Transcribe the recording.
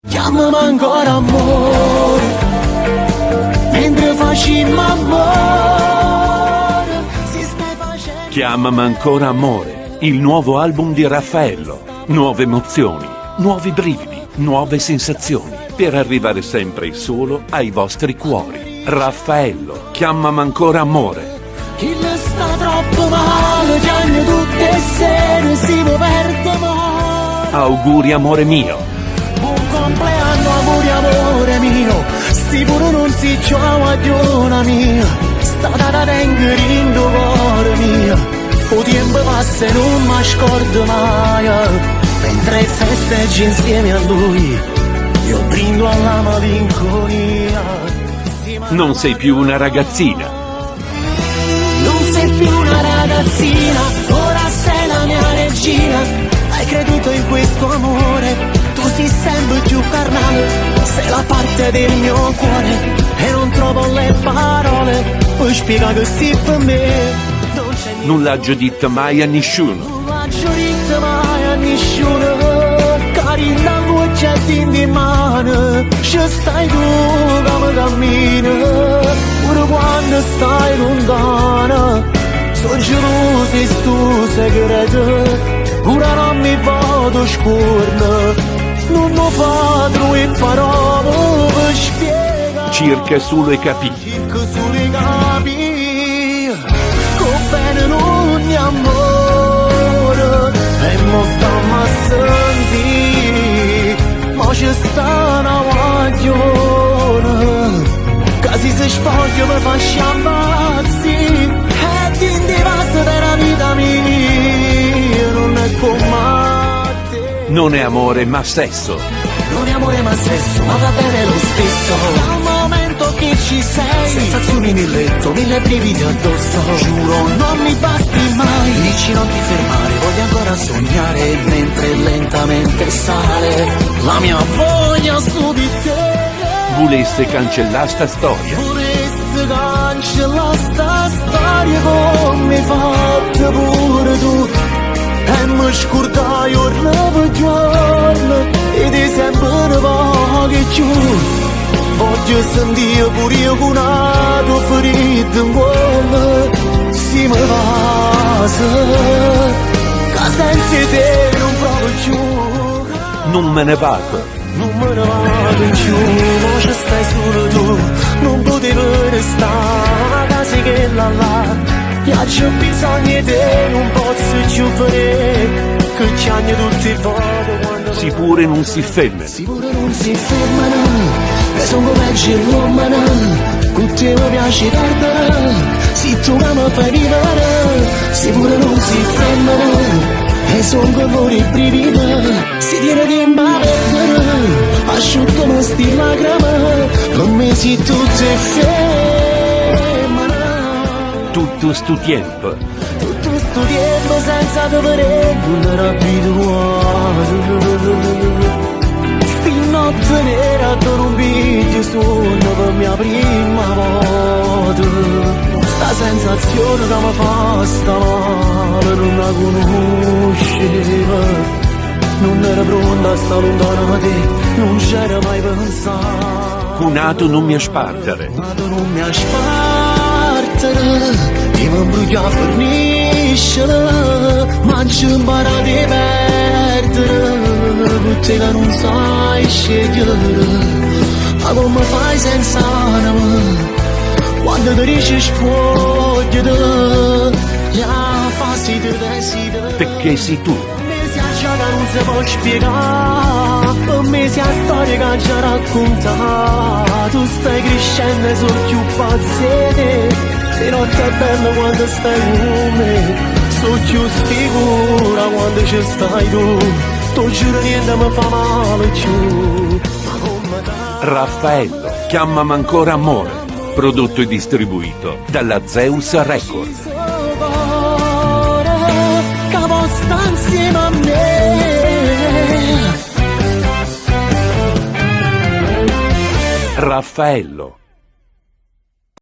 Chiamami ancora amore, mentre facciamo amore, si stai facendo... Chiamami ancora amore, il nuovo album di Raffaello. Nuove emozioni, nuovi brividi, nuove sensazioni, per arrivare sempre e solo ai vostri cuori. Raffaello, chiamami ancora amore. Chi le sta troppo male, piange tutte le sere, si può perdere male. Auguri amore mio. Buon compleanno, auguri amore mio, sti pure non si chiama giorna mia, sta da tengo in cuore mio. O tempo passa e non mi scordo mai, mentre festeggi insieme a lui, io brindo alla malinconia. Non sei più una ragazzina. Non sei più una ragazzina, ora sei la mia regina. Hai creduto in questo amore, tu sei sempre più carnale. Sei la parte del mio cuore e non trovo le parole per spiegare che sei per me. Non l'ha detto mai a nessuno. Non l'ha detto mai a nessuno. Carina voce di mano, ci stai tu come cammina. Pure quando stai lontana, sono geloso e tu segreto. Ora non mi vado scorno, non mi fa tre parole per spiegare. Cerca solo i capì. Cerca solo i capì. Bene ogni amore e mo stiamo a sentire, ma ci sta una guaglione che si spoglia per farci ammazzi e ti indivasa della vita mia, non è come te. Non è amore ma sesso. Non è amore ma sesso, ma va bene lo stesso. Dal momento che ci sei, sensazioni nel letto, mille brividi addosso. Giuro non mi basti mai, dici non ti fermare, voglio ancora sognare mentre lentamente sale la mia voglia su di te. Volesse cancellare sta storia. Volesse cancellare sta storia come fatto pure tu. E mi scordai giorno per giorno e di sempre voghi più. Voglio sentire pure io con una tua ferita in cuore. Si mi passa che senza te non provo più. Non me ne vado. Non me ne vado più, ma ci stai solo tu. Non potevo restare a casa che là. Piaccio bisogno di te, non posso più vedere che chiagno tutti i voti quando... Si pure non si ferma. Si pure non si fermano, e sono come l'uomo, con te mi piace perdere, se tu mi fai vivere. Si pure non si fermano, e sono come i brividi, si tiene di perdere, asciutto mi sti lacrime, per me si tutte ferme. Tutto sto tempo. Tutto sto tempo senza dover non era abituato. Sti notte nera con un biglio sonno per mia prima volta. Sta sensazione che mi fa sta male non la conosceva. Non era pronta a stare lontano da te, non c'era mai pensato. Cunato non mi aspartere. Cunato non mi aspartere. Io mi imbruglio a forniscere, ma ci impara di perdere, perché che non sai scegliere, ma come fai senza anima, quando ti dici spogliati, la fase di desidero. Perché sei tu. Per me si che non si può spiegare, per me si è storia che già raccontata, tu stai crescendo e sono più pazzete. E notte è bello quando stai con me, sono più sicura quando ci stai tu, tu giuro niente mi fa male più. Raffaello, chiamami ancora amore, prodotto e distribuito dalla Zeus Records. Che sta insieme a me. Raffaello.